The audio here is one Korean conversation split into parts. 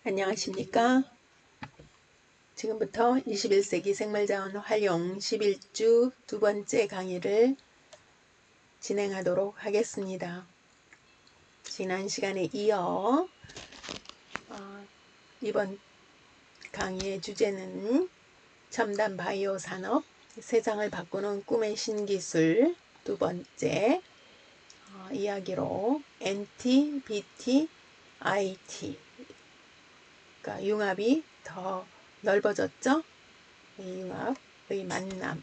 안녕하십니까? 지금부터 21세기 생물자원 활용 11주 두 번째 강의를 진행하도록 하겠습니다. 지난 시간에 이어 이번 강의의 주제는 첨단 바이오 산업, 세상을 바꾸는 꿈의 신기술 두 번째 이야기로 NT, BT, IT 그러니까 융합이 더 넓어졌죠? 이 융합의 만남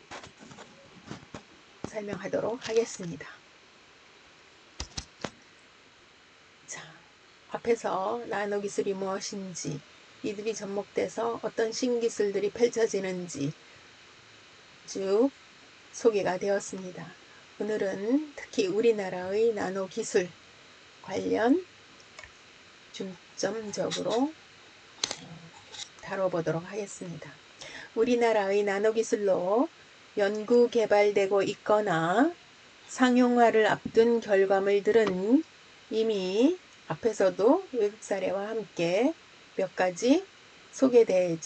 설명하도록 하겠습니다. 자, 앞에서 나노기술이 무엇인지, 이들이 접목돼서 어떤 신기술들이 펼쳐지는지 쭉 소개가 되었습니다. 오늘은 특히 우리나라의 나노기술 관련 중점적으로 다뤄보도록 하겠습니다. 우리나라의 나노기술로 연구 개발되고 있거나 상용화를 앞둔 결과물들은 이미 앞에서도 외국 사례와 함께 몇 가지 소개된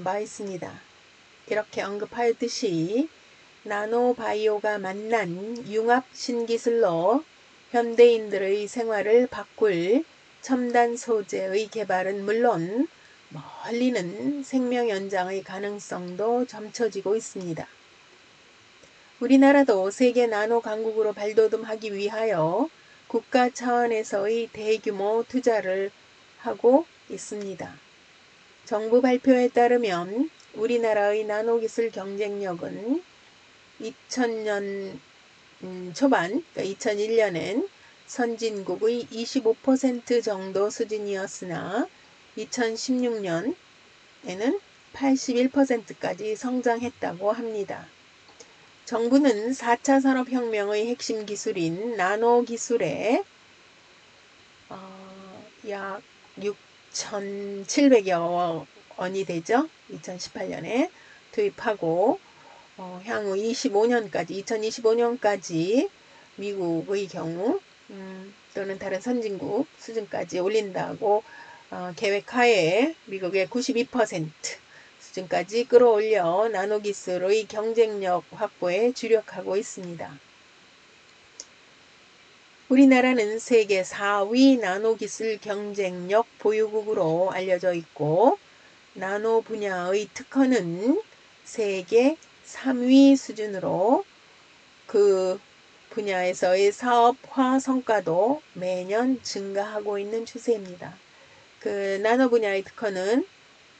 바 있습니다. 이렇게 언급하였듯이 나노바이오가 만난 융합 신기술로 현대인들의 생활을 바꿀 첨단 소재의 개발은 물론 멀리는 생명 연장의 가능성도 점쳐지고 있습니다. 우리나라도 세계 나노 강국으로 발돋움하기 위하여 국가 차원에서의 대규모 투자를 하고 있습니다. 정부 발표에 따르면 우리나라의 나노기술 경쟁력은 2000년 초반, 그러니까 2001년엔 선진국의 25% 정도 수준이었으나 2016년에는 81%까지 성장했다고 합니다. 정부는 4차 산업혁명의 핵심 기술인 나노 기술에 약 6,700여 원이 되죠. 2018년에 투입하고 향후 2025년까지 미국의 경우 또는 다른 선진국 수준까지 올린다고 계획하에 미국의 92% 수준까지 끌어올려 나노기술의 경쟁력 확보에 주력하고 있습니다. 우리나라는 세계 4위 나노기술 경쟁력 보유국으로 알려져 있고 나노 분야의 특허는 세계 3위 수준으로 그 분야에서의 사업화 성과도 매년 증가하고 있는 추세입니다. 그 나노 분야의 특허는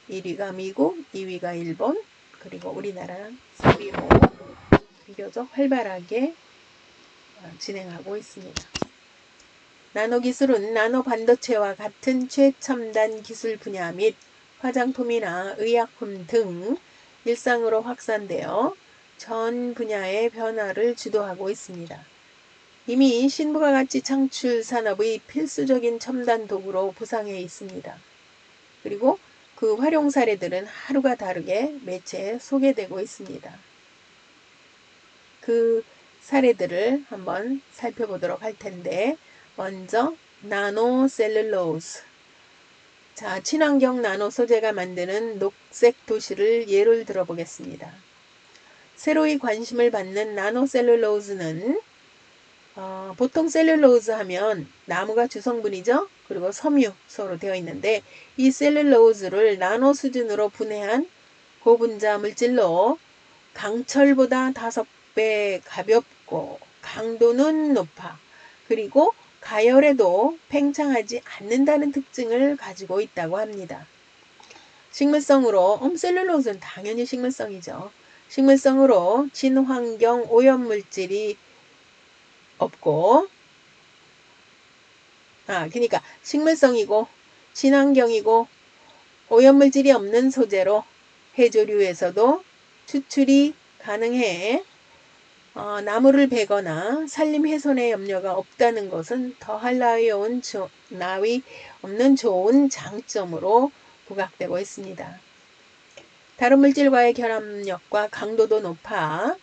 1위가 미국, 2위가 일본, 그리고 우리나라는 3위로 비교적 활발하게 진행하고 있습니다. 나노기술은 나노 반도체와 같은 최첨단 기술 분야 및 화장품이나 의약품 등 일상으로 확산되어 전 분야의 변화를 주도하고 있습니다. 이미 신부가 같이 창출 산업의 필수적인 첨단 도구로 부상해 있습니다. 그리고 그 활용 사례들은 하루가 다르게 매체에 소개되고 있습니다. 그 사례들을 한번 살펴보도록 할 텐데 먼저 나노셀룰로스. 자, 친환경 나노 소재가 만드는 녹색 도시를 예를 들어보겠습니다. 새로이 관심을 받는 나노셀룰로스는 보통 셀룰로스 하면 나무가 주성분이죠. 그리고 섬유소로 되어 있는데 이 셀룰로스를 나노 수준으로 분해한 고분자 물질로 강철보다 5배 가볍고 강도는 높아 그리고 가열에도 팽창하지 않는다는 특징을 가지고 있다고 합니다. 식물성으로 셀룰로스는 당연히 식물성이죠. 식물성으로 친환경 오염물질이 없고 그러니까 식물성이고 친환경이고 오염물질이 없는 소재로 해조류에서도 추출이 가능해 나무를 베거나 산림 훼손의 염려가 없다는 것은 더할 나위 없는 좋은 장점으로 부각되고 있습니다. 다른 물질과의 결합력과 강도도 높아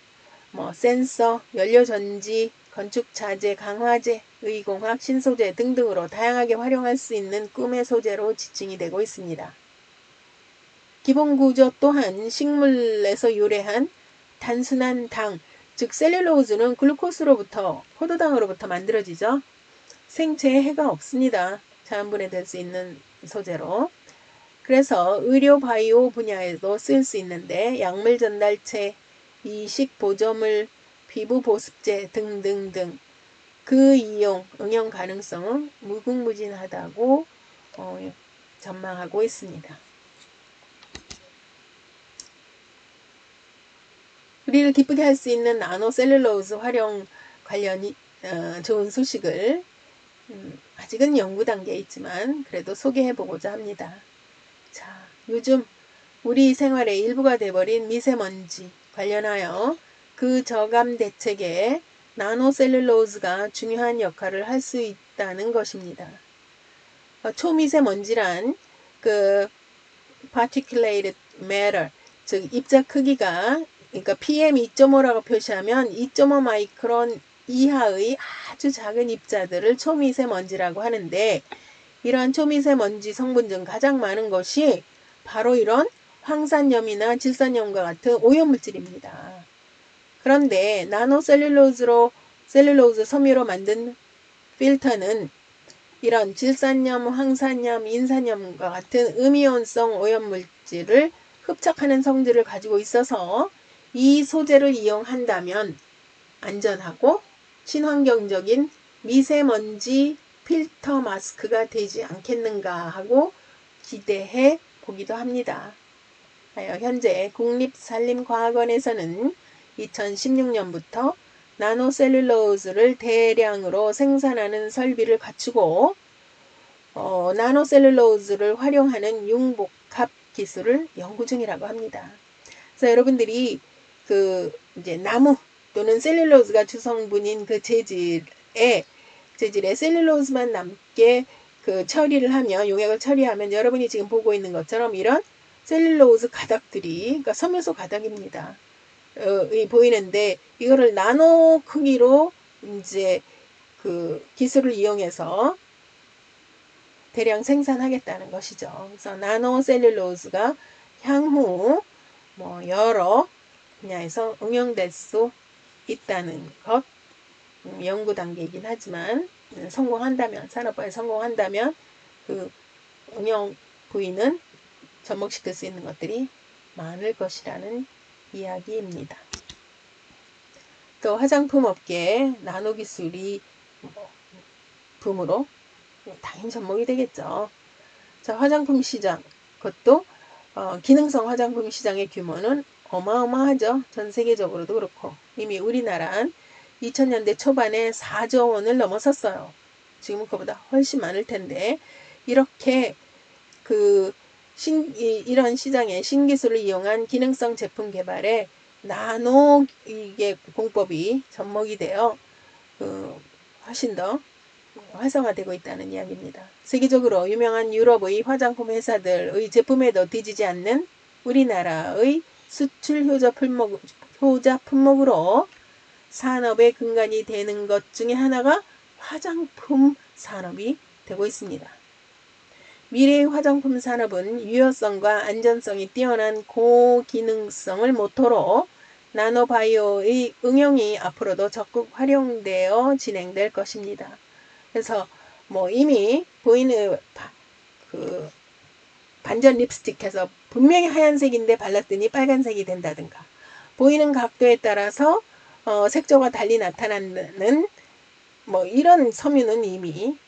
뭐 센서, 연료전지, 건축자재, 강화재, 의공학, 신소재 등등으로 다양하게 활용할 수 있는 꿈의 소재로 지칭이 되고 있습니다. 기본 구조 또한 식물에서 유래한 단순한 당, 즉 셀룰로즈는 글루코스로부터 포도당으로부터 만들어지죠. 생체에 해가 없습니다. 자연분해될 수 있는 소재로. 그래서 의료 바이오 분야에도 쓸 수 있는데 약물 전달체, 이식 보조물, 피부 보습제 등등등 그 응용 가능성은 무궁무진하다고 전망하고 있습니다. 우리를 기쁘게 할 수 있는 나노셀룰로즈 활용 관련이 좋은 소식을 아직은 연구 단계에 있지만 그래도 소개해보고자 합니다. 자, 요즘 우리 생활의 일부가 돼버린 미세먼지 관련하여 그 저감 대책에 나노셀룰로즈가 중요한 역할을 할 수 있다는 것입니다. 초미세먼지란 그 particulate matter, 즉 입자 크기가 그러니까 PM2.5라고 표시하면 2.5 마이크론 이하의 아주 작은 입자들을 초미세먼지라고 하는데 이러한 초미세먼지 성분 중 가장 많은 것이 바로 이런 황산염이나 질산염과 같은 오염물질입니다. 그런데 나노셀룰로즈 섬유로 만든 필터는 이런 질산염, 황산염, 인산염과 같은 음이온성 오염물질을 흡착하는 성질을 가지고 있어서 이 소재를 이용한다면 안전하고 친환경적인 미세먼지 필터 마스크가 되지 않겠는가 하고 기대해 보기도 합니다. 현재 국립산림과학원에서는 2016년부터 나노셀룰로즈를 대량으로 생산하는 설비를 갖추고 나노셀룰로즈를 활용하는 융복합 기술을 연구 중이라고 합니다. 그래서 여러분들이 그 이제 나무 또는 셀룰로즈가 주성분인 그 재질에 셀룰로즈만 남게 그 처리를 하면 용액을 처리하면 여러분이 지금 보고 있는 것처럼 이런 셀룰로즈 가닥들이 그러니까 섬유소 가닥입니다. 보이는데 이거를 나노 크기로 이제 그 기술을 이용해서 대량 생산하겠다는 것이죠. 그래서 나노셀룰로즈가 향후 뭐 여러 분야에서 응용될 수 있다는 것 연구 단계이긴 하지만 성공한다면 산업화에 성공한다면 그 응용 부위는 접목시킬 수 있는 것들이 많을 것이라는 이야기입니다. 또 화장품 업계에 나노 기술이 붐으로 당연히 접목이 되겠죠. 자, 화장품 시장 그것도 기능성 화장품 시장의 규모는 어마어마하죠. 전 세계적으로도 그렇고 이미 우리나라는 2000년대 초반에 4조 원을 넘어섰어요. 지금은 그보다 훨씬 많을 텐데 이렇게 이런 시장의 신기술을 이용한 기능성 제품 개발에 나노 이게 공법이 접목이 되어 훨씬 더 활성화되고 있다는 이야기입니다. 세계적으로 유명한 유럽의 화장품 회사들의 제품에도 뒤지지 않는 우리나라의 수출 효자 품목으로 산업의 근간이 되는 것 중에 하나가 화장품 산업이 되고 있습니다. 미래의 화장품 산업은 유효성과 안전성이 뛰어난 고기능성을 모토로 나노바이오의 응용이 앞으로도 적극 활용되어 진행될 것입니다. 그래서 뭐 이미 보이는 그 반전 립스틱해서 분명히 하얀색인데 발랐더니 빨간색이 된다든가 보이는 각도에 따라서 색조가 달리 나타나는 뭐 이런 섬유는 이미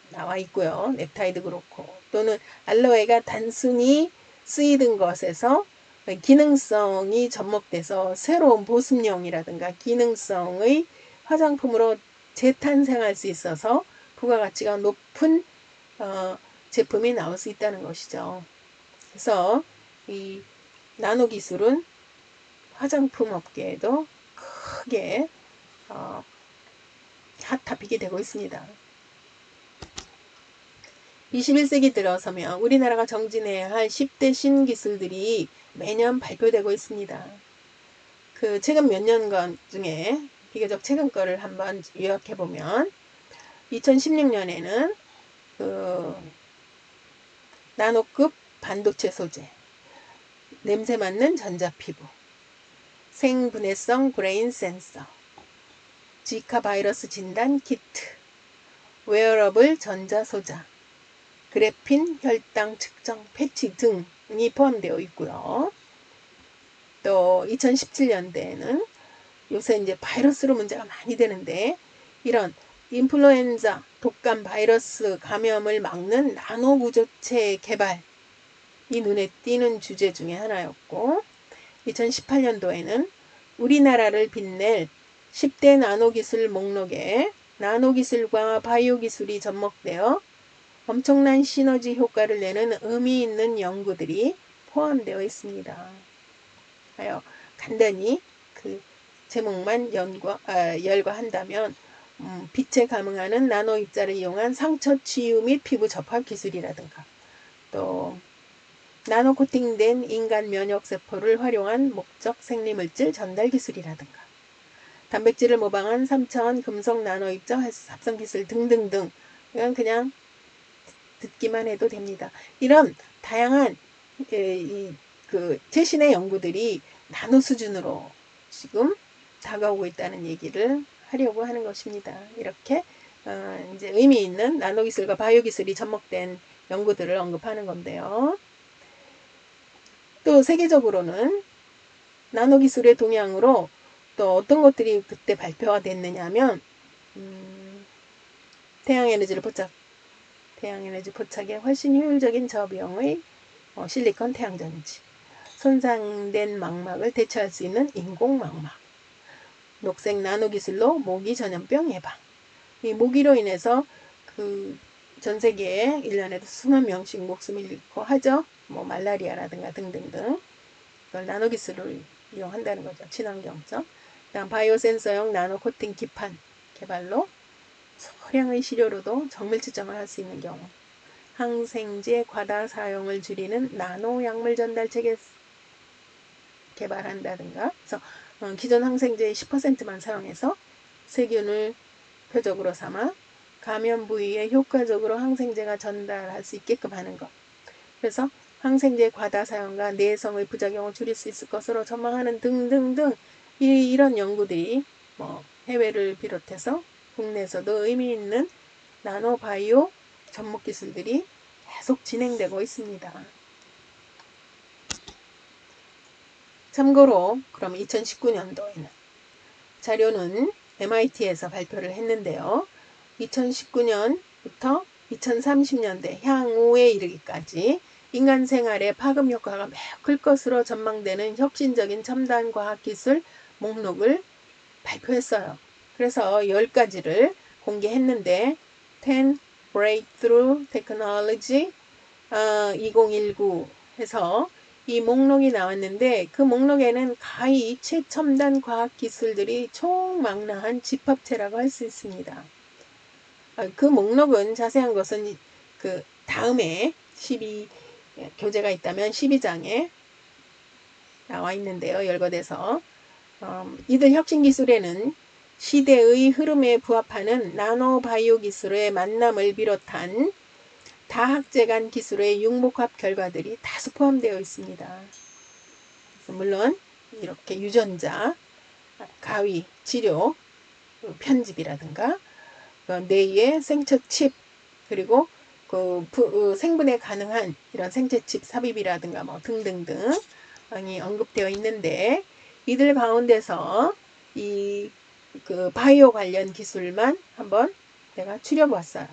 나와 있고요. 넵타이드 그렇고 또는 알로에가 단순히 쓰이던 것에서 기능성이 접목돼서 새로운 보습용이라든가 기능성의 화장품으로 재탄생할 수 있어서 부가가치가 높은 제품이 나올 수 있다는 것이죠. 그래서 이 나노 기술은 화장품 업계에도 크게 핫토픽이 되고 있습니다. 21세기 들어서면 우리나라가 정진해야 할 10대 신기술들이 매년 발표되고 있습니다. 그 최근 몇 년간 중에 비교적 최근 거를 한번 요약해 보면 2016년에는 그 나노급 반도체 소재, 냄새 맡는 전자피부, 생분해성 브레인 센서, 지카 바이러스 진단 키트, 웨어러블 전자소자, 그래핀 혈당 측정 패치 등이 포함되어 있고요. 또 2017년대에는 요새 이제 바이러스로 문제가 많이 되는데 이런 인플루엔자, 독감 바이러스 감염을 막는 나노 구조체 개발이 눈에 띄는 주제 중에 하나였고 2018년도에는 우리나라를 빛낼 10대 나노기술 목록에 나노기술과 바이오기술이 접목되어 엄청난 시너지 효과를 내는 의미 있는 연구들이 포함되어 있습니다. 간단히 그 제목만 열거한다면 빛에 감응하는 나노 입자를 이용한 상처 치유 및 피부 접합 기술이라든가 또 나노 코팅된 인간 면역세포를 활용한 목적 생리물질 전달 기술이라든가 단백질을 모방한 3차원 금속 나노 입자 합성 기술 등등등 이건 그냥 듣기만 해도 됩니다. 이런 다양한 그 최신의 연구들이 나노 수준으로 지금 다가오고 있다는 얘기를 하려고 하는 것입니다. 이렇게 이제 의미 있는 나노 기술과 바이오 기술이 접목된 연구들을 언급하는 건데요. 또 세계적으로는 나노 기술의 동향으로 또 어떤 것들이 그때 발표가 됐느냐면 태양에너지 포착에 훨씬 효율적인 저비용의 실리콘 태양전지, 손상된 망막을 대체할 수 있는 인공 망막, 녹색 나노 기술로 모기 전염병 예방. 이 모기로 인해서 그 전 세계에 1년에도 수만 명씩 목숨을 잃고 하죠. 뭐 말라리아라든가 등등등. 이걸 나노 기술을 이용한다는 거죠. 친환경적. 그다음 바이오 센서용 나노 코팅 기판 개발로 소량의 시료로도 정밀 측정을 할 수 있는 경우. 항생제 과다 사용을 줄이는 나노 약물 전달 체계 개발한다든가. 그래서 기존 항생제의 10%만 사용해서 세균을 표적으로 삼아 감염 부위에 효과적으로 항생제가 전달할 수 있게끔 하는 것. 그래서 항생제 과다 사용과 내성의 부작용을 줄일 수 있을 것으로 전망하는 등등등 이런 연구들이 뭐 해외를 비롯해서 국내에서도 의미 있는 나노 바이오 접목 기술들이 계속 진행되고 있습니다. 참고로 그럼 2019년도에는 자료는 MIT에서 발표를 했는데요. 2019년부터 2030년대 향후에 이르기까지 인간 생활에 파급 효과가 매우 클 것으로 전망되는 혁신적인 첨단 과학기술 목록을 발표했어요. 그래서 10가지를 공개했는데 10 Breakthrough Technology 2019 해서 이 목록이 나왔는데 그 목록에는 가히 최첨단 과학기술들이 총망라한 집합체라고 할 수 있습니다. 그 목록은 자세한 것은 그 다음에 12 교재가 있다면 12장에 나와 있는데요. 열거돼서 이들 혁신 기술에는 시대의 흐름에 부합하는 나노 바이오 기술의 만남을 비롯한 다학제간 기술의 융복합 결과들이 다수 포함되어 있습니다. 물론 이렇게 유전자, 가위, 치료, 편집이라든가 뇌의 생체 칩 그리고 생분해 가능한 이런 생체 칩 삽입이라든가 뭐 등등등이 언급되어 있는데 이들 가운데서 그 바이오 관련 기술만 한번 내가 추려보았어요.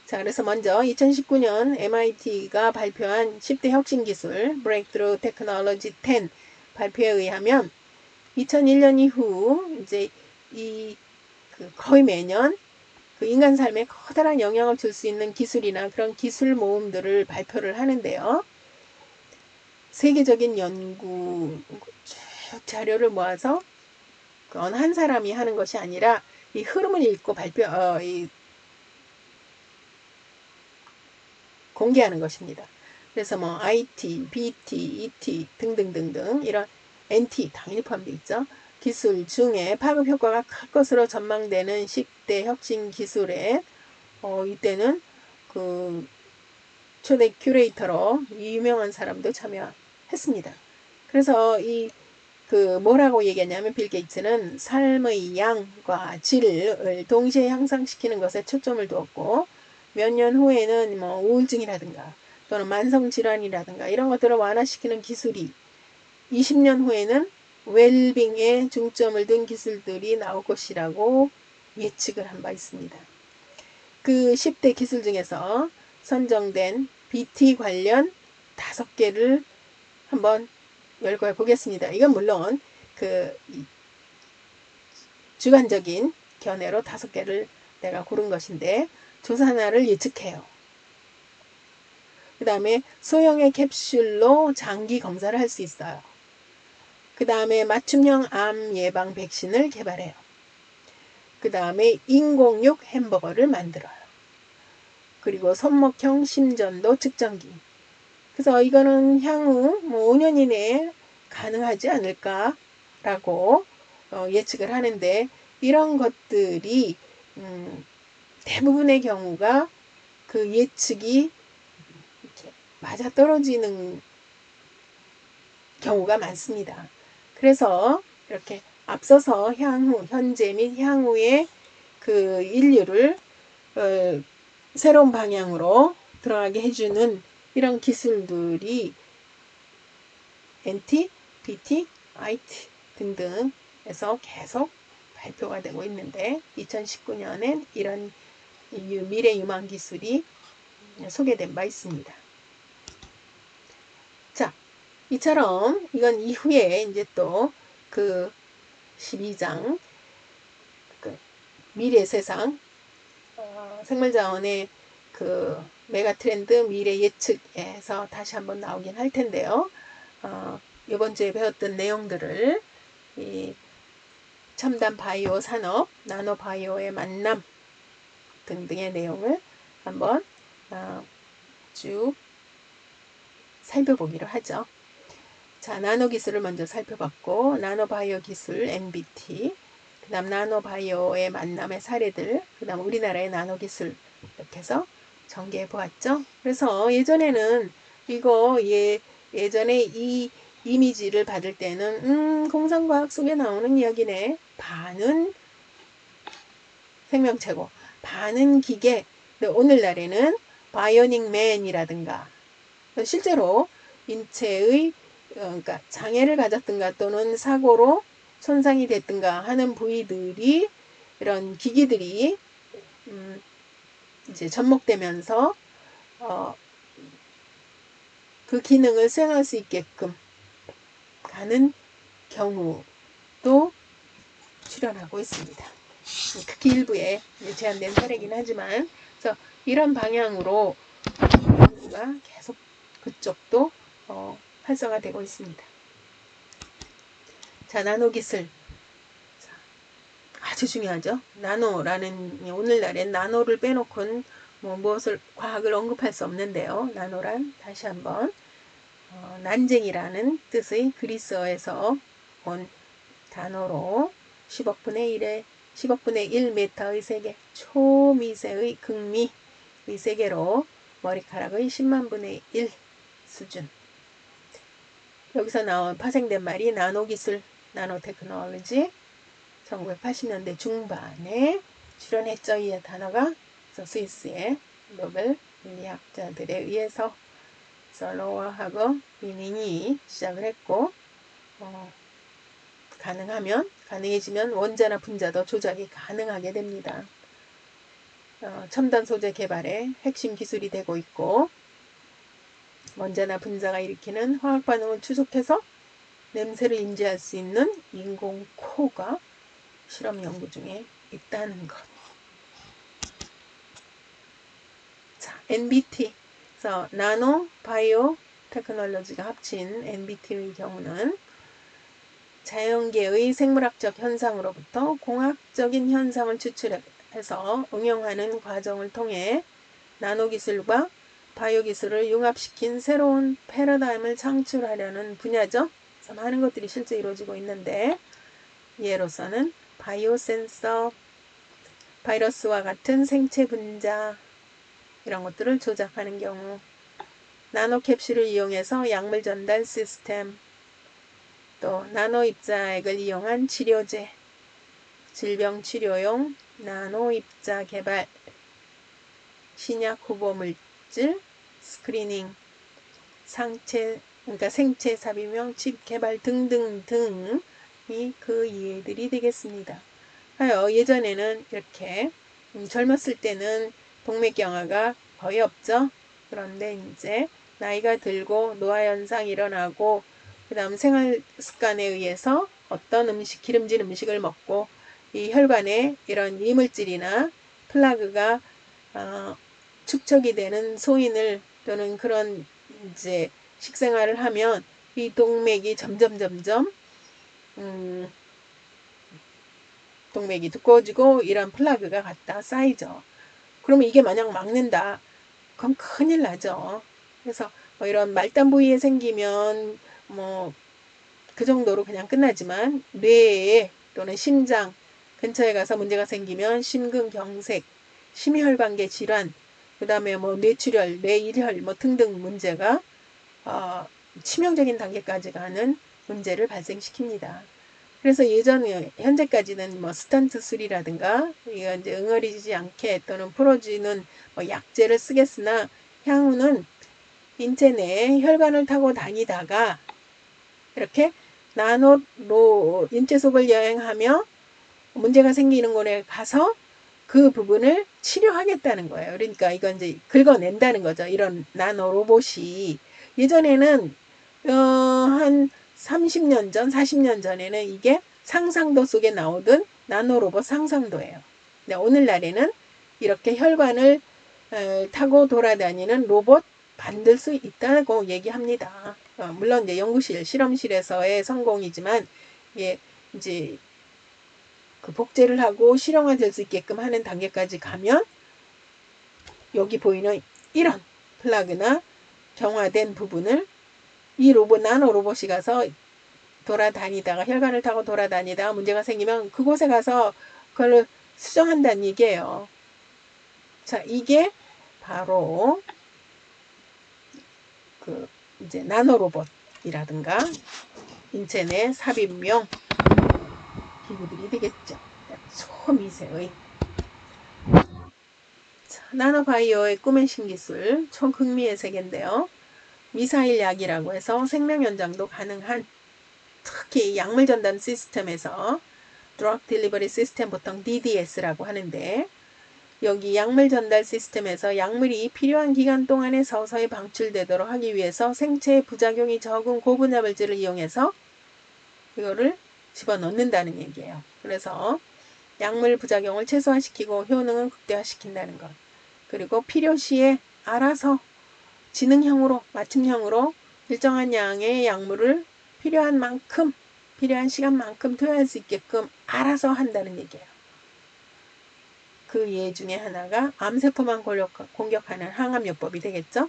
자, 그래서 먼저 2019년 MIT가 발표한 10대 혁신 기술 Breakthrough Technology 10 발표에 의하면 2001년 이후 이제 거의 매년 그 인간 삶에 커다란 영향을 줄 수 있는 기술이나 그런 기술 모음들을 발표를 하는데요. 세계적인 연구 쭉 자료를 모아서 어느 한 사람이 하는 것이 아니라 이 흐름을 읽고 공개하는 것입니다. 그래서 뭐 IT, BT, ET 등등등등 이런 NT 당연히 포함되어 있죠. 기술 중에 파급 효과가 클 것으로 전망되는 10대 혁신 기술에 이때는 그 초대 큐레이터로 유명한 사람도 참여했습니다. 그래서 뭐라고 얘기했냐면 빌 게이츠는 삶의 양과 질을 동시에 향상시키는 것에 초점을 두었고 몇 년 후에는 뭐 우울증이라든가 또는 만성질환이라든가 이런 것들을 완화시키는 기술이 20년 후에는 웰빙에 중점을 둔 기술들이 나올 것이라고 예측을 한 바 있습니다. 그 10대 기술 중에서 선정된 BT 관련 5개를 한번 열거해 보겠습니다. 이건 물론 주관적인 견해로 5개를 내가 고른 것인데 조사 하나를 예측해요. 그 다음에 소형의 캡슐로 장기 검사를 할 수 있어요. 그 다음에 맞춤형 암 예방 백신을 개발해요. 그 다음에 인공육 햄버거를 만들어요. 그리고 손목형 심전도 측정기. 그래서 이거는 향후 5년 이내에 가능하지 않을까라고 예측을 하는데 이런 것들이 대부분의 경우가 그 예측이 맞아떨어지는 경우가 많습니다. 그래서 이렇게 앞서서 현재 및 향후의 그 인류를 새로운 방향으로 들어가게 해주는 이런 기술들이 NT, BT, IT 등등에서 계속 발표가 되고 있는데 2019년엔 이런 미래 유망 기술이 소개된 바 있습니다. 자, 이처럼 이건 이후에 이제 또 그 12장 미래 세상 생물자원의 그 메가 트렌드 미래 예측에서 다시 한번 나오긴 할 텐데요. 이번 주에 배웠던 내용들을 이 첨단 바이오 산업, 나노 바이오의 만남 등등의 내용을 한번 쭉 살펴보기로 하죠. 자, 나노 기술을 먼저 살펴봤고 나노 바이오 기술 NBT, 그 다음 나노 바이오의 만남의 사례들, 그 다음 우리나라의 나노 기술 이렇게 해서 전개해 보았죠. 그래서 예전에는 예전에 이 이미지를 받을 때는 공상과학 속에 나오는 이야기네. 반은 생명체고 반은 기계. 근데 오늘날에는 바이오닉 맨이라든가 실제로 인체의 그러니까 장애를 가졌든가 또는 사고로 손상이 됐든가 하는 부위들이 이런 기기들이 이제 접목되면서 그 기능을 수행할 수 있게끔 가는 경우도 출현하고 있습니다. 극히 일부에 제한된 사례이긴 하지만 그래서 이런 방향으로 연구가 계속 그쪽도 활성화되고 있습니다. 자, 나노 기술. 아주 중요하죠. 나노라는 오늘날엔 나노를 빼놓고는 무엇을 과학을 언급할 수 없는데요. 나노란 다시 한번 난쟁이라는 뜻의 그리스어에서 온 단어로 10억분의 1 메타의 세계, 초미세의 극미의 세계로 머리카락의 10만 분의 1 수준. 여기서 파생된 말이 나노기술, 나노테크놀로지. 1980년대 중반에 출연했죠. 이 단어가 스위스의 노벨 물리학자들에 의해서 로어하고 위닝이 시작을 했고 가능해지면 원자나 분자도 조작이 가능하게 됩니다. 첨단 소재 개발에 핵심 기술이 되고 있고 원자나 분자가 일으키는 화학 반응을 추적해서 냄새를 인지할 수 있는 인공 코가 실험 연구 중에 있다는 것. 자, NBT. 그래서 나노 바이오 테크놀로지가 합친 NBT의 경우는 자연계의 생물학적 현상으로부터 공학적인 현상을 추출해서 응용하는 과정을 통해 나노기술과 바이오기술을 융합시킨 새로운 패러다임을 창출하려는 분야죠. 그래서 많은 것들이 실제 이루어지고 있는데 예로서는 바이오 센서, 바이러스와 같은 생체 분자 이런 것들을 조작하는 경우, 나노 캡슐을 이용해서 약물 전달 시스템, 또 나노 입자액을 이용한 치료제, 질병 치료용 나노 입자 개발, 신약 후보 물질 스크리닝, 그러니까 생체 삽입용 칩 개발 등등등이 그 이해들이 되겠습니다. 하여 예전에는 이렇게 젊었을 때는 동맥경화가 거의 없죠. 그런데 이제 나이가 들고 노화현상이 일어나고 그 다음 생활 습관에 의해서 어떤 음식, 기름진 음식을 먹고 이 혈관에 이런 이물질이나 플라그가 축적이 되는 소인을 또는 그런 이제 식생활을 하면 이 동맥이 점점 동맥이 두꺼워지고 이런 플라그가 갖다 쌓이죠. 그러면 이게 만약 막는다. 그럼 큰일 나죠. 그래서 뭐 이런 말단 부위에 생기면 뭐 그 정도로 그냥 끝나지만 뇌에 또는 심장 근처에 가서 문제가 생기면 심근경색, 심혈관계 질환, 그 다음에 뭐 뇌출혈, 뇌일혈 뭐 등등 문제가 치명적인 단계까지 가는 문제를 발생시킵니다. 그래서 예전에 현재까지는 뭐 스턴트 술이라든가 이거 이제 응어리지 않게 또는 풀어주는 뭐 약제를 쓰겠으나 향후는 인체 내에 혈관을 타고 다니다가 이렇게 나노로 인체 속을 여행하며 문제가 생기는 곳에 가서 그 부분을 치료하겠다는 거예요. 그러니까 이건 이제 긁어낸다는 거죠. 이런 나노 로봇이 예전에는 한 30년 전, 40년 전에는 이게 상상도 속에 나오던 나노로봇 상상도예요. 근데 오늘날에는 이렇게 혈관을 타고 돌아다니는 로봇 만들 수 있다고 얘기합니다. 물론 이제 연구실, 실험실에서의 성공이지만 이게 이제 그 복제를 하고 실용화될 수 있게끔 하는 단계까지 가면 여기 보이는 이런 플라그나 경화된 부분을 이 로봇, 나노 로봇이 가서 돌아다니다가 혈관을 타고 돌아다니다가 문제가 생기면 그곳에 가서 그걸 수정한다는 얘기예요. 자, 이게 바로 그 이제 나노 로봇이라든가 인체 내 삽입용 기구들이 되겠죠. 초미세의 나노바이오의 꿈의 신기술 초극미의 세계인데요. 미사일 약이라고 해서 생명 연장도 가능한 특히 약물 전달 시스템에서 드럭 딜리버리 시스템 보통 DDS라고 하는데 여기 약물 전달 시스템에서 약물이 필요한 기간 동안에 서서히 방출되도록 하기 위해서 생체의 부작용이 적은 고분자 물질을 이용해서 이거를 집어넣는다는 얘기예요. 그래서 약물 부작용을 최소화시키고 효능을 극대화시킨다는 것. 그리고 필요시에 알아서 지능형으로, 맞춤형으로 일정한 양의 약물을 필요한 만큼, 필요한 시간만큼 투여할 수 있게끔 알아서 한다는 얘기예요. 그 예 중에 하나가 암세포만 공격하는 항암요법이 되겠죠.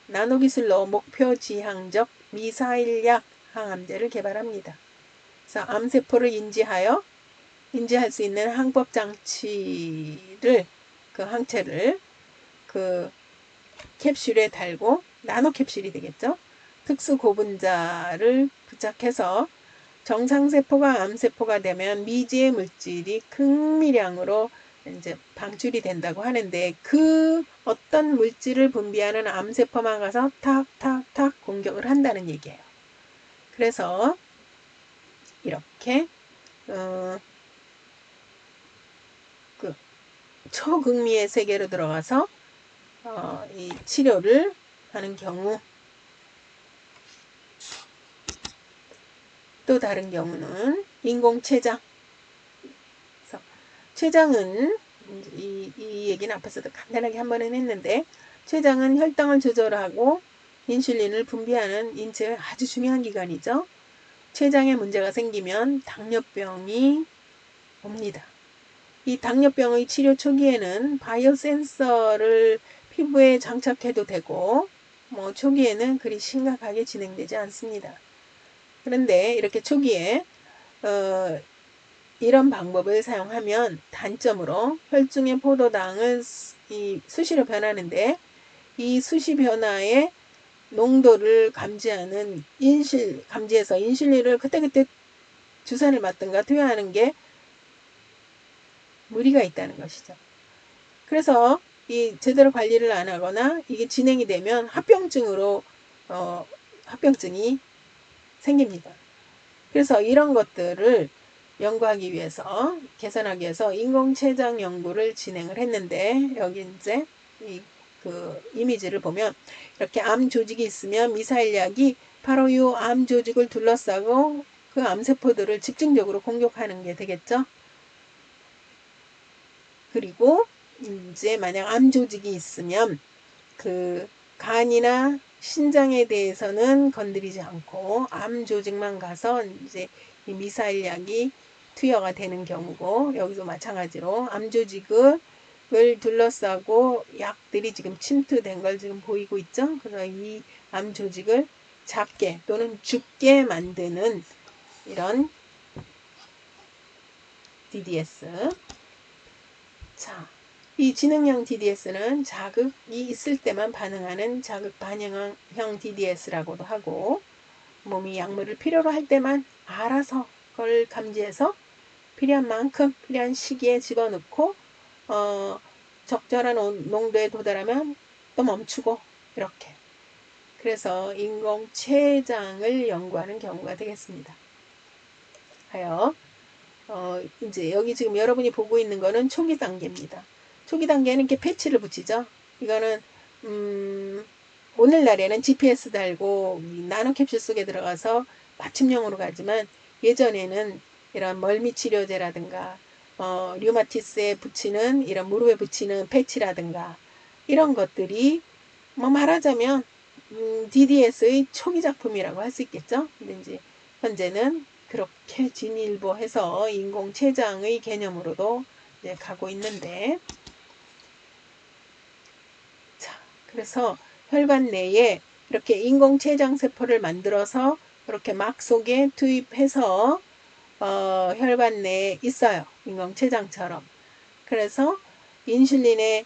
나노기술로 목표지향적 미사일약 항암제를 개발합니다. 그래서 암세포를 인지할 수 있는 항법장치를 그 항체를 그 캡슐에 달고 나노캡슐이 되겠죠. 특수 고분자를 부착해서 정상세포가 암세포가 되면 미지의 물질이 극미량으로 이제 방출이 된다고 하는데 그 어떤 물질을 분비하는 암세포만 가서 탁탁탁 공격을 한다는 얘기예요. 그래서 이렇게 그 초극미의 세계로 들어가서 이 치료를 하는 경우 또 다른 경우는 인공췌장. 췌장은 이 얘기는 앞에서도 간단하게 한 번은 했는데 췌장은 혈당을 조절하고 인슐린을 분비하는 인체의 아주 중요한 기관이죠. 췌장에 문제가 생기면 당뇨병이 옵니다. 이 당뇨병의 치료 초기에는 바이오 센서를 피부에 장착해도 되고 뭐 초기에는 그리 심각하게 진행되지 않습니다. 그런데 이렇게 초기에 이런 방법을 사용하면 단점으로 혈중의 포도당은 수시로 변하는데 이 수시 변화의 농도를 감지해서 인슐린을 그때그때 주사를 맞든가 투여하는 게 무리가 있다는 것이죠. 그래서 이 제대로 관리를 안 하거나 이게 진행이 되면 합병증이 생깁니다. 그래서 이런 것들을 연구하기 위해서 개선하기 위해서 인공췌장 연구를 진행을 했는데 여기 이제 그 이미지를 보면 이렇게 암 조직이 있으면 미사일약이 바로 이 암 조직을 둘러싸고 그 암세포들을 집중적으로 공격하는 게 되겠죠. 그리고 이제 만약 암 조직이 있으면 그 간이나 신장에 대해서는 건드리지 않고 암 조직만 가서 이제 이 미사일약이 투여가 되는 경우고 여기도 마찬가지로 암 조직을 둘러싸고 약들이 지금 침투된 걸 지금 보이고 있죠. 그래서 이 암 조직을 작게 또는 죽게 만드는 이런 DDS. 자, 이 지능형 DDS는 자극이 있을 때만 반응하는 자극 반응형 DDS라고도 하고 몸이 약물을 필요로 할 때만 알아서 그걸 감지해서 필요한 만큼 필요한 시기에 집어넣고 적절한 농도에 도달하면 또 멈추고 이렇게 그래서 인공췌장을 연구하는 경우가 되겠습니다. 하여 이제 여기 지금 여러분이 보고 있는 거는 초기 단계입니다. 초기 단계는 이렇게 패치를 붙이죠. 이거는 오늘날에는 GPS 달고 나노캡슐 속에 들어가서 맞춤형으로 가지만 예전에는 이런 멀미 치료제라든가 류마티스에 붙이는 이런 무릎에 붙이는 패치라든가 이런 것들이 뭐 말하자면 DDS의 초기 작품이라고 할 수 있겠죠. 근데 이제 현재는 그렇게 진일보해서 인공췌장의 개념으로도 이제 가고 있는데, 자, 그래서 혈관 내에 이렇게 인공췌장 세포를 만들어서 이렇게 막 속에 투입해서 혈관 내에 있어요. 인공췌장처럼. 그래서 인슐린을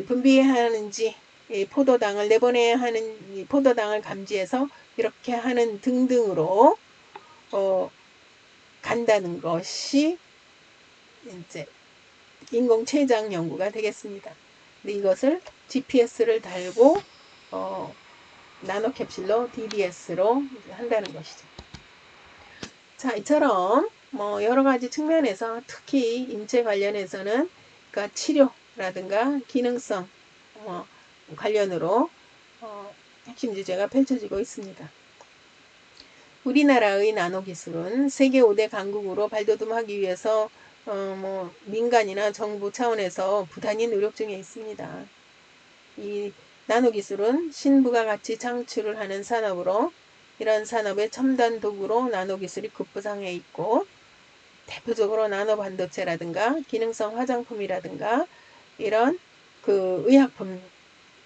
분비하는지 포도당을 내보내야 하는 포도당을 감지해서 이렇게 하는 등등으로 간다는 것이 이제 인공췌장 연구가 되겠습니다. 근데 이것을 GPS를 달고 나노캡슐로 DDS로 한다는 것이죠. 자, 이처럼 뭐 여러 가지 측면에서 특히 인체 관련해서는 그러니까 치료라든가 기능성 관련으로 핵심 주제가 펼쳐지고 있습니다. 우리나라의 나노기술은 세계 5대 강국으로 발돋움하기 위해서 뭐 민간이나 정부 차원에서 부단히 노력 중에 있습니다. 이 나노기술은 신부가 같이 창출을 하는 산업으로 이런 산업의 첨단 도구로 나노기술이 급부상해 있고 대표적으로 나노반도체라든가 기능성 화장품이라든가 이런 그 의약품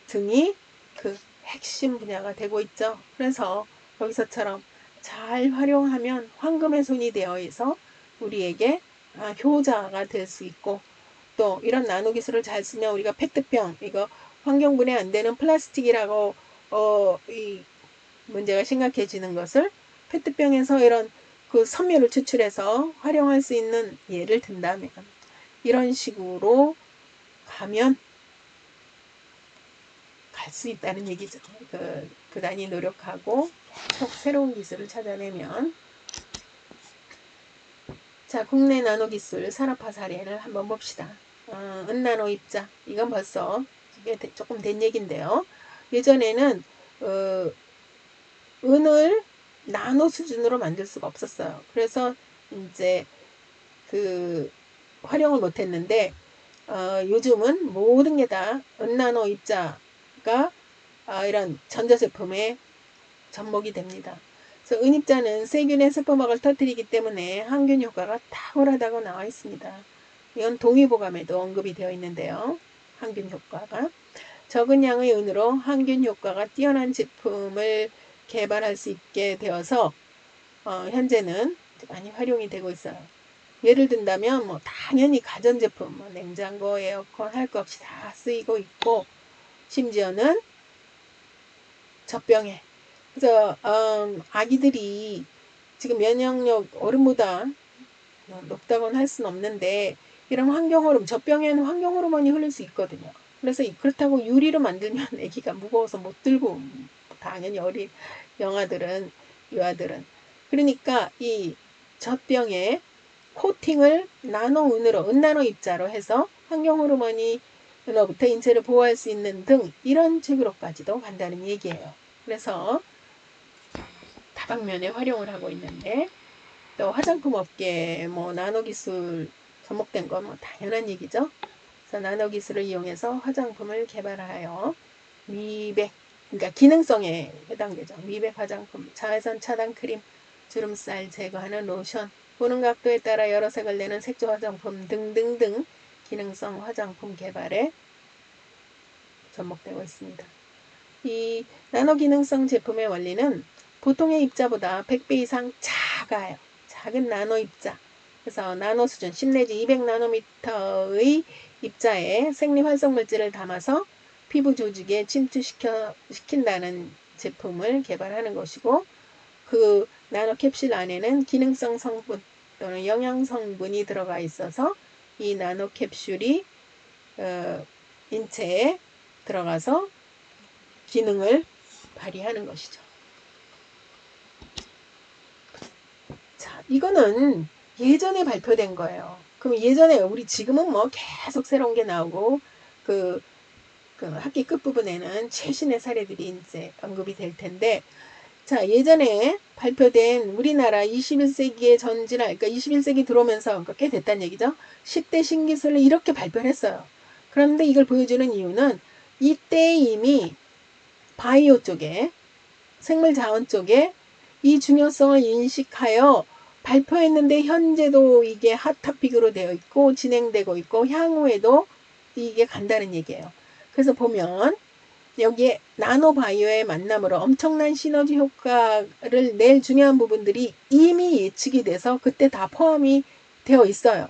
등이 그 핵심 분야가 되고 있죠. 그래서 여기서처럼 잘 활용하면 황금의 손이 되어 있어 우리에게 효자가 될 수 있고 또 이런 나노 기술을 잘 쓰면 우리가 페트병 이거 환경 분해 안 되는 플라스틱이라고 이 문제가 심각해지는 것을 페트병에서 이런 그 섬유를 추출해서 활용할 수 있는 예를 든다면 이런 식으로 가면 갈 수 있다는 얘기죠. 부단히 노력하고 계속 새로운 기술을 찾아내면. 자, 국내 나노기술 산업화 사례를 한번 봅시다. 은나노 입자. 이건 벌써 조금 된 얘기인데요. 예전에는 은을 나노 수준으로 만들 수가 없었어요. 그래서 이제 그 활용을 못했는데 요즘은 모든 게 다 은나노 입자가 이런 전자제품에 접목이 됩니다. 그래서 은입자는 세균의 세포막을 터뜨리기 때문에 항균 효과가 탁월하다고 나와 있습니다. 이건 동의보감에도 언급이 되어 있는데요. 항균 효과가. 적은 양의 은으로 항균 효과가 뛰어난 제품을 개발할 수 있게 되어서 현재는 많이 활용이 되고 있어요. 예를 든다면 뭐 당연히 가전제품, 뭐 냉장고, 에어컨 할 것 없이 다 쓰이고 있고, 심지어는 젖병에. 그래서 아기들이 지금 면역력 어른보다 높다고는 할 수는 없는데, 이런 환경호르몬, 젖병에는 환경호르몬이 흐를 수 있거든요. 그래서 그렇다고 유리로 만들면 아기가 무거워서 못 들고, 당연히 어린 영아들은, 유아들은. 그러니까 이 젖병에 코팅을 나노은으로, 은나노 입자로 해서 환경호르몬이 로부터 인체를 보호할 수 있는 등 이런 책으로까지도 간다는 얘기예요. 그래서 다방면에 활용을 하고 있는데, 또 화장품 업계 뭐 나노 기술 접목된 건 뭐 당연한 얘기죠. 그래서 나노 기술을 이용해서 화장품을 개발하여 미백, 그러니까 기능성에 해당되죠. 미백 화장품, 자외선 차단 크림, 주름살 제거하는 로션, 보는 각도에 따라 여러 색을 내는 색조 화장품 등등등 기능성 화장품 개발에 접목되고 있습니다. 이 나노 기능성 제품의 원리는 보통의 입자보다 100배 이상 작아요. 작은 나노 입자. 그래서 나노 수준 10 내지 200 나노미터의 입자에 생리 활성 물질을 담아서 피부 조직에 침투시킨다는 제품을 개발하는 것이고, 그 나노 캡슐 안에는 기능성 성분 또는 영양 성분이 들어가 있어서 이 나노 캡슐이 인체에 들어가서 기능을 발휘하는 것이죠. 자, 이거는 예전에 발표된 거예요. 그럼 예전에 우리 지금은 뭐 계속 새로운 게 나오고 그 학기 끝부분에는 최신의 사례들이 이제 언급이 될 텐데, 자, 예전에 발표된 우리나라 21세기의 전진화, 그러니까 21세기 들어오면서 그러니까 꽤 됐다는 얘기죠. 10대 신기술을 이렇게 발표를 했어요. 그런데 이걸 보여주는 이유는 이때 이미 바이오 쪽에, 생물자원 쪽에 이 중요성을 인식하여 발표했는데 현재도 이게 핫토픽으로 되어 있고 진행되고 있고 향후에도 이게 간다는 얘기예요. 그래서 보면 여기에 나노바이오의 만남으로 엄청난 시너지 효과를 낼 중요한 부분들이 이미 예측이 돼서 그때 다 포함이 되어 있어요.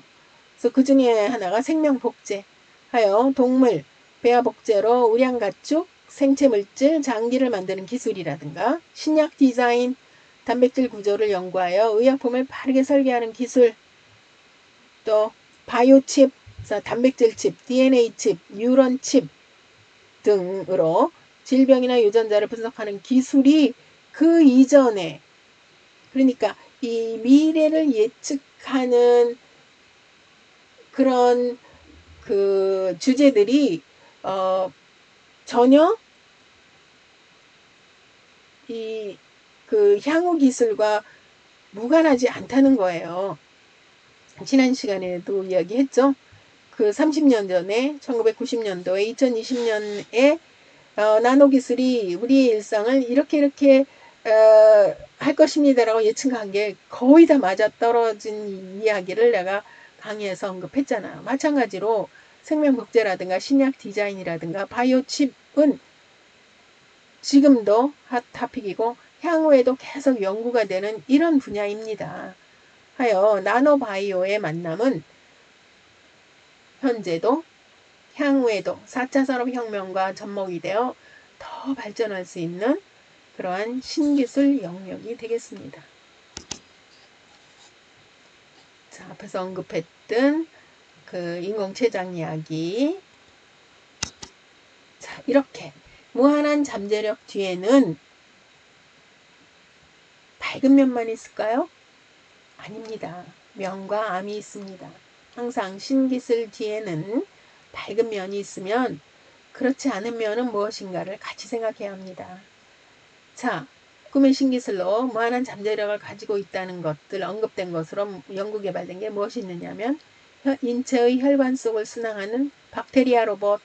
그래서 그 중에 하나가 생명복제, 하여 동물, 배아복제로 우량가축, 생체물질, 장기를 만드는 기술이라든가 신약 디자인, 단백질 구조를 연구하여 의약품을 빠르게 설계하는 기술, 또 바이오칩, 단백질 칩, DNA 칩, 뉴런 칩 등으로 질병이나 유전자를 분석하는 기술이 그 이전에, 그러니까 이 미래를 예측하는 그런 그 주제들이 전혀 이 그 향후 기술과 무관하지 않다는 거예요. 지난 시간에도 이야기했죠. 그 30년 전에 1990년도에 2020년에 나노 기술이 우리의 일상을 이렇게 할 것입니다라고 예측한 게 거의 다 맞아떨어진 이야기를 내가 강의에서 언급했잖아요. 마찬가지로 생명복제라든가 신약 디자인이라든가 바이오칩은 지금도 핫토픽이고 향후에도 계속 연구가 되는 이런 분야입니다. 하여 나노바이오의 만남은 현재도 향후에도 4차 산업혁명과 접목이 되어 더 발전할 수 있는 그러한 신기술 영역이 되겠습니다. 자, 앞에서 언급했던 그 인공췌장 이야기. 자, 이렇게 무한한 잠재력 뒤에는 밝은 면만 있을까요? 아닙니다. 명과 암이 있습니다. 항상 신기술 뒤에는 밝은 면이 있으면 그렇지 않은 면은 무엇인가를 같이 생각해야 합니다. 자, 꿈의 신기술로 무한한 잠재력을 가지고 있다는 것들 언급된 것으로 연구 개발된 게 무엇이 있느냐면 인체의 혈관 속을 순항하는 박테리아 로봇.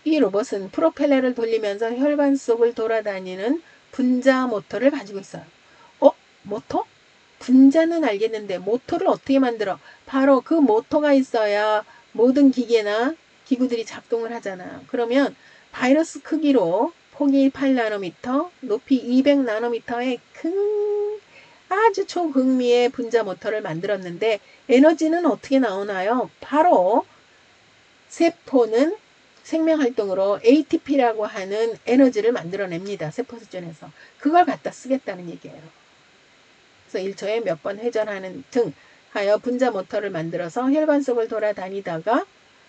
이 로봇은 프로펠러를 돌리면서 혈관 속을 돌아다니는 분자 모터를 가지고 있어요. 모터? 분자는 알겠는데 모터를 어떻게 만들어? 바로 그 모터가 있어야 모든 기계나 기구들이 작동을 하잖아요. 그러면 바이러스 크기로 폭이 8나노미터, 높이 200나노미터의 큰 아주 초극미의 분자 모터를 만들었는데 에너지는 어떻게 나오나요? 바로 세포는 생명활동으로 ATP라고 하는 에너지를 만들어냅니다. 세포 수준에서. 그걸 갖다 쓰겠다는 얘기예요. 그래서 1초에 몇 번 회전하는 등 하여 분자 모터를 만들어서 혈관 속을 돌아다니다가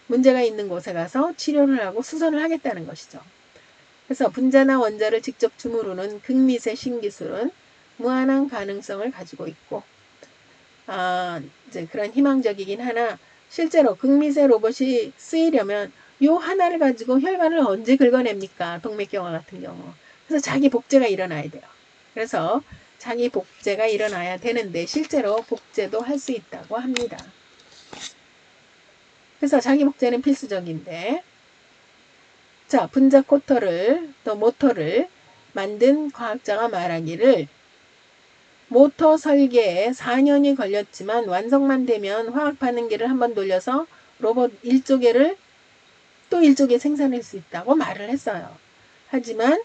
문제가 있는 곳에 가서 치료를 하고 수선을 하겠다는 것이죠. 그래서 분자나 원자를 직접 주무르는 극미세 신기술은 무한한 가능성을 가지고 있고 이제 그런 희망적이긴 하나 실제로 극미세 로봇이 쓰이려면 요 하나를 가지고 혈관을 언제 긁어냅니까? 동맥경화 같은 경우. 그래서 자기 복제가 일어나야 돼요. 그래서 자기 복제가 일어나야 되는데 실제로 복제도 할 수 있다고 합니다. 그래서 자기 복제는 필수적인데 자 분자 코터를 또 모터를 만든 과학자가 말하기를 모터 설계에 4년이 걸렸지만 완성만 되면 화학 반응기를 한번 돌려서 로봇 1조개를 또 1조개 생산할 수 있다고 말을 했어요. 하지만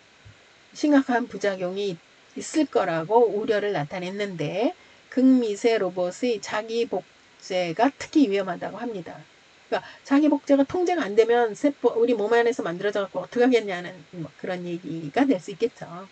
심각한 부작용이 있을 거라고 우려를 나타냈는데 극미세 로봇의 자기 복제가 특히 위험하다고 합니다. 그러니까 자기 복제가 통제가 안 되면 세포 우리 몸 안에서 만들어져 갖고 어떻게 하겠냐는 그런 얘기가 될 수 있겠죠.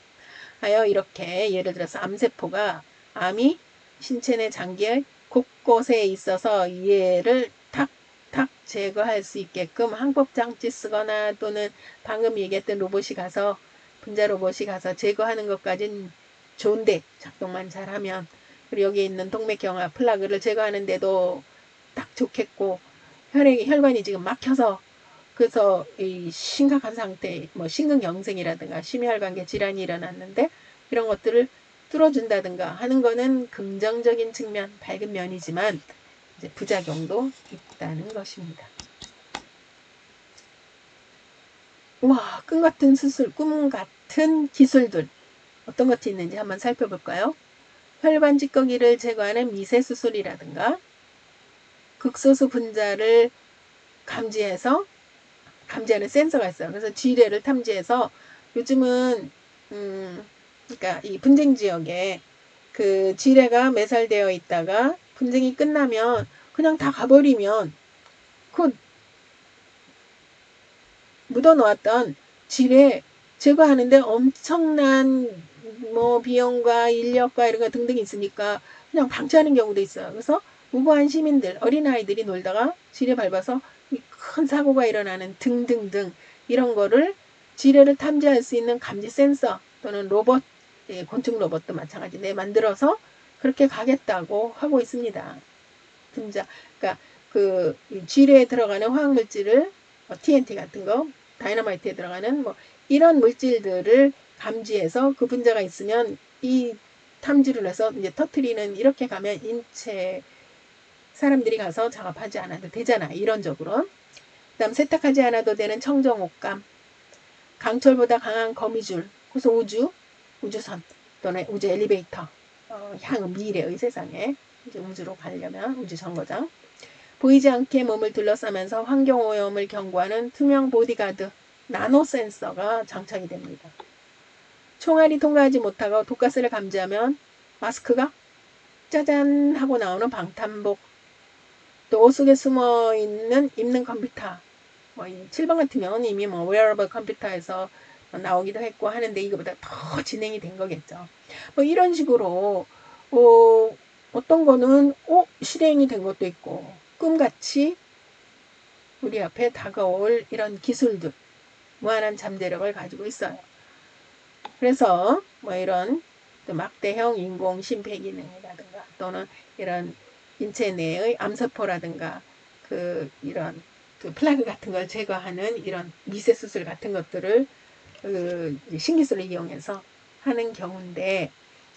하여 이렇게 예를 들어서 암세포가 암이 신체 내 장기의 곳곳에 있어서 얘를 탁탁 제거할 수 있게끔 항법장치 쓰거나 또는 방금 얘기했던 로봇이 가서 분자 로봇이 가서 제거하는 것까진 좋은데 작동만 잘하면 그리고 여기 있는 동맥경화 플라그를 제거하는데도 딱 좋겠고 혈관이 지금 막혀서 그래서 이 심각한 상태, 뭐 심근경색이라든가 심혈관계 질환이 일어났는데 이런 것들을 뚫어준다든가 하는 거는 긍정적인 측면, 밝은 면이지만 이제 부작용도 있다는 것입니다. 와, 꿈 같은 수술, 꿈 같은 기술들 어떤 것이 있는지 한번 살펴볼까요? 혈관 찌꺼기를 제거하는 미세 수술이라든가 극소수 분자를 감지하는 센서가 있어요. 그래서 지뢰를 탐지해서 요즘은 그러니까 이 분쟁 지역에 그 지뢰가 매살되어 있다가 분쟁이 끝나면 그냥 다 가버리면 그 묻어놓았던 지뢰 제거하는데 엄청난 뭐 비용과 인력과 이런 거 등등 있으니까 그냥 방치하는 경우도 있어요. 그래서 무고한 시민들, 어린아이들이 놀다가 지뢰 밟아서 큰 사고가 일어나는 등등등 이런 거를 지뢰를 탐지할 수 있는 감지 센서 또는 로봇, 곤충 로봇도 마찬가지인데 만들어서 그렇게 가겠다고 하고 있습니다. 분자, 그러니까 그 지뢰에 들어가는 화학 물질을 TNT 같은 거, 다이너마이트에 들어가는 뭐 이런 물질들을 감지해서 그 분자가 있으면 이 탐지를 해서 이제 터트리는 이렇게 가면 인체 사람들이 가서 작업하지 않아도 되잖아. 이론적으로. 그다음 세탁하지 않아도 되는 청정옷감, 강철보다 강한 거미줄, 그래서 우주선 또는 우주 엘리베이터, 향후 미래의 세상에 이제 우주로 가려면 우주 정거장. 보이지 않게 몸을 둘러싸면서 환경오염을 경고하는 투명 보디가드 나노 센서가 장착이 됩니다. 총알이 통과하지 못하고 독가스를 감지하면 마스크가 짜잔 하고 나오는 방탄복, 또 옷 속에 숨어 있는 입는 컴퓨터, 뭐 7번 같은 경우는 이미 뭐 웨어러블 컴퓨터에서 나오기도 했고 하는데 이거보다 더 진행이 된 거겠죠. 뭐 이런 식으로 어떤 거는 실행이 된 것도 있고 꿈같이 우리 앞에 다가올 이런 기술들 무한한 잠재력을 가지고 있어요. 그래서 뭐 이런 막대형 인공 심폐기능이라든가 또는 이런 인체 내의 암세포라든가 이런 플라그 같은 걸 제거하는 이런 미세 수술 같은 것들을 신기술을 이용해서 하는 경우인데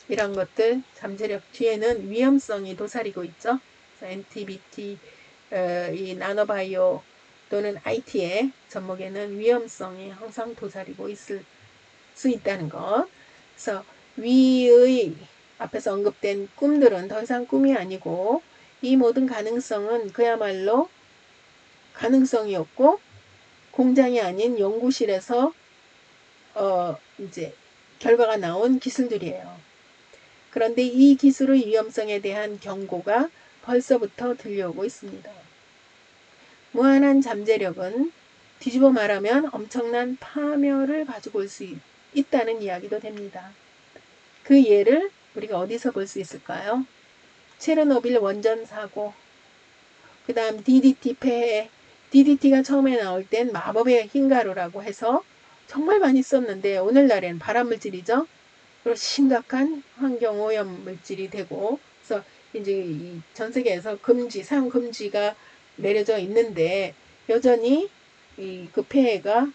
이런 것들 잠재력 뒤에는 위험성이 도사리고 있죠. NTBT 이 나노바이오 또는 IT의 접목에는 위험성이 항상 도사리고 있을 수 있다는 것. 그래서 위의 앞에서 언급된 꿈들은 더 이상 꿈이 아니고 이 모든 가능성은 그야말로 가능성이었고 공장이 아닌 연구실에서 이제 결과가 나온 기술들이에요. 그런데 이 기술의 위험성에 대한 경고가 벌써부터 들려오고 있습니다. 무한한 잠재력은 뒤집어 말하면 엄청난 파멸을 가지고 올 수 있다는 이야기도 됩니다. 그 예를 우리가 어디서 볼 수 있을까요? 체르노빌 원전 사고, 그 다음 DDT 폐해. DDT가 처음에 나올 땐 마법의 흰가루라고 해서 정말 많이 썼는데 오늘날엔 발암물질이죠. 그리고 심각한 환경오염 물질이 되고, 그래서 이제 전 세계에서 사용 금지가 내려져 있는데 여전히 그 폐해가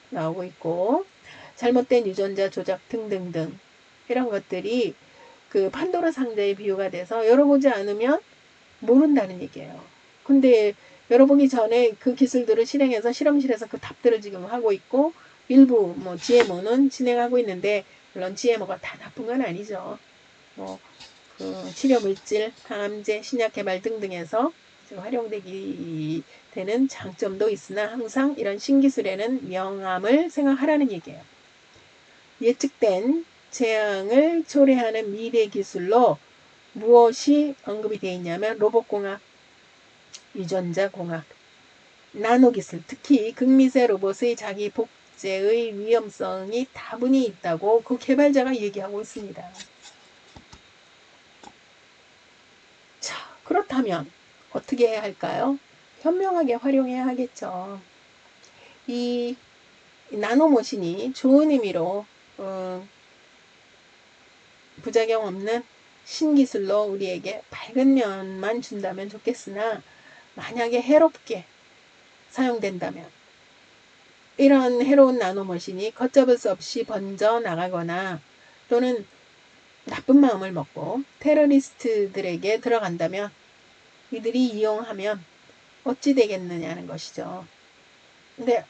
나오고 있고, 잘못된 유전자 조작 등등등 이런 것들이 그 판도라 상자의 비유가 돼서 열어보지 않으면 모른다는 얘기예요. 근데 열어보기 전에 그 기술들을 실행해서 실험실에서 그 답들을 지금 하고 있고, 일부 GMO는 진행하고 있는데, 물론 GMO가 다 나쁜 건 아니죠. 그 치료 물질, 항암제, 신약 개발 등등에서 활용되기 되는 장점도 있으나 항상 이런 신기술에는 명암을 생각하라는 얘기예요. 예측된 재앙을 초래하는 미래 기술로 무엇이 언급이 되어 있냐면 로봇공학, 유전자공학, 나노기술, 특히 극미세 로봇의 자기 복제의 위험성이 다분히 있다고 그 개발자가 얘기하고 있습니다. 자, 그렇다면 어떻게 해야 할까요? 현명하게 활용해야 하겠죠. 이 나노머신이 좋은 의미로 부작용 없는 신기술로 우리에게 밝은 면만 준다면 좋겠으나, 만약에 해롭게 사용된다면 이런 해로운 나노머신이 걷잡을 수 없이 번져 나가거나 또는 나쁜 마음을 먹고 테러리스트들에게 들어간다면, 이들이 이용하면 어찌 되겠느냐는 것이죠. 근데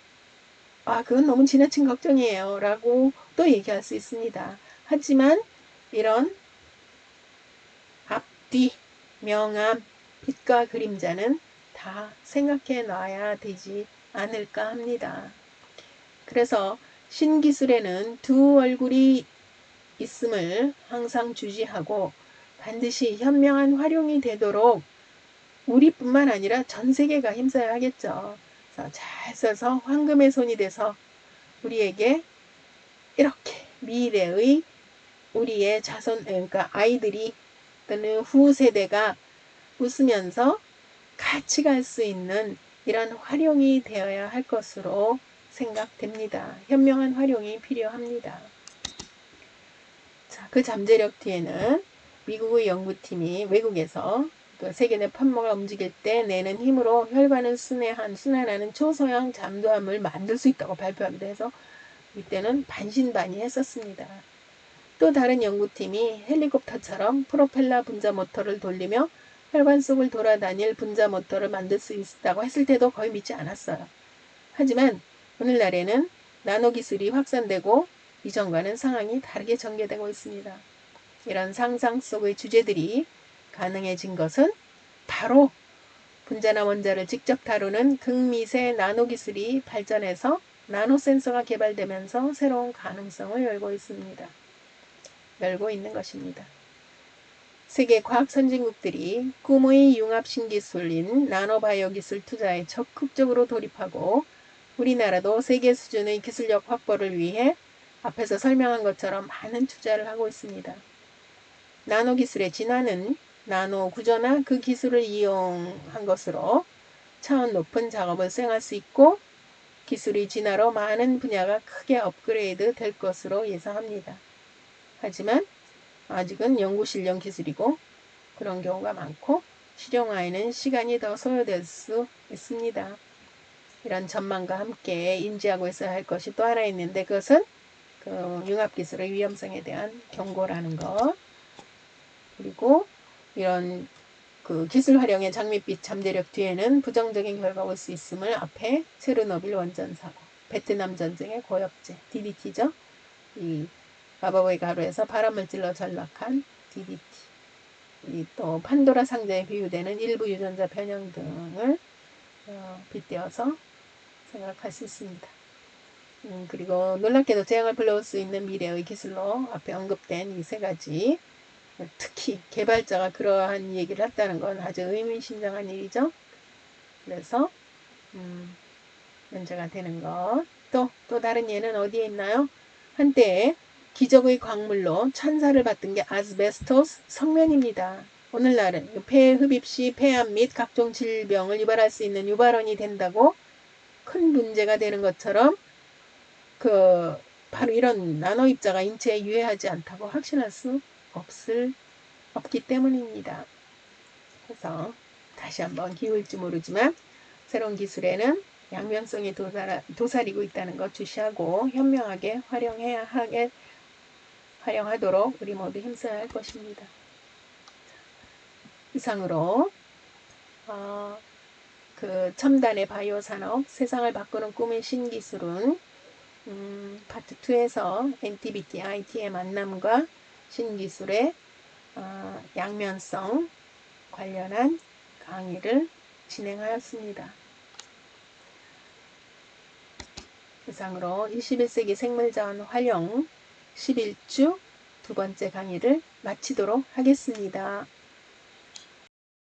그건 너무 지나친 걱정이에요 라고 또 얘기할 수 있습니다. 하지만 이런 앞뒤, 명암, 빛과 그림자는 다 생각해 놔야 되지 않을까 합니다. 그래서 신기술에는 두 얼굴이 있음을 항상 주지하고 반드시 현명한 활용이 되도록 우리뿐만 아니라 전 세계가 힘써야 하겠죠. 그래서 잘 써서 황금의 손이 돼서 우리에게 이렇게 미래의 우리의 자손, 그러니까 아이들이 또는 후세대가 웃으면서 같이 갈 수 있는 이런 활용이 되어야 할 것으로 생각됩니다. 현명한 활용이 필요합니다. 자, 그 잠재력 뒤에는 미국의 연구팀이 외국에서 그 세계 내 판모가 움직일 때 내는 힘으로 혈관을 순환하는 초소형 잠도암을 만들 수 있다고 발표하기도 해서 이때는 반신반의했었습니다. 또 다른 연구팀이 헬리콥터처럼 프로펠러 분자 모터를 돌리며 혈관 속을 돌아다닐 분자 모터를 만들 수 있다고 했을 때도 거의 믿지 않았어요. 하지만 오늘날에는 나노 기술이 확산되고 이전과는 상황이 다르게 전개되고 있습니다. 이런 상상 속의 주제들이 가능해진 것은 바로 분자나 원자를 직접 다루는 극미세 나노 기술이 발전해서 나노 센서가 개발되면서 새로운 가능성을 열고 있는 것입니다. 세계 과학 선진국들이 꿈의 융합 신기술인 나노바이오 기술 투자에 적극적으로 돌입하고 우리나라도 세계 수준의 기술력 확보를 위해 앞에서 설명한 것처럼 많은 투자를 하고 있습니다. 나노 기술의 진화는 나노 구조나 그 기술을 이용한 것으로 차원 높은 작업을 수행할 수 있고 기술의 진화로 많은 분야가 크게 업그레이드 될 것으로 예상합니다. 하지만 아직은 연구실용 기술이고 그런 경우가 많고 실용화에는 시간이 더 소요될 수 있습니다. 이런 전망과 함께 인지하고 있어야 할 것이 또 하나 있는데 그것은 그 융합기술의 위험성에 대한 경고라는 것, 그리고 이런 그 기술 활용의 장밋빛 잠재력 뒤에는 부정적인 결과가 올 수 있음을 앞에 체르노빌 원전 사고, 베트남 전쟁의 고엽제, DDT죠. 이 마법의 가루에서 발암물질로 전락한 DDT, 또 판도라 상자에 비유되는 일부 유전자 변형 등을 빗대어서 생각할 수 있습니다. 그리고 놀랍게도 재앙을 불러올 수 있는 미래의 기술로 앞에 언급된 이 세 가지, 특히 개발자가 그러한 얘기를 했다는 건 아주 의미심장한 일이죠. 그래서 문제가 되는 것. 또 다른 예는 어디에 있나요? 한때 기적의 광물로 찬사를 받던 게 아스베스토스 성면입니다. 오늘날은 폐 흡입 시 폐암 및 각종 질병을 유발할 수 있는 유발원이 된다고 큰 문제가 되는 것처럼 바로 이런 나노 입자가 인체에 유해하지 않다고 확신할 수 없기 때문입니다. 그래서 다시 한번 기울지 모르지만 새로운 기술에는 양면성이 도사리고 있다는 것 주시하고 현명하게 활용하도록 우리 모두 힘써야 할 것입니다. 이상으로 그 첨단의 바이오 산업, 세상을 바꾸는 꿈의 신기술은 파트 2에서 NTBT, IT의 만남과 신기술의 양면성 관련한 강의를 진행하였습니다. 이상으로 21세기 생물자원 활용 11주 두 번째 강의를 마치도록 하겠습니다.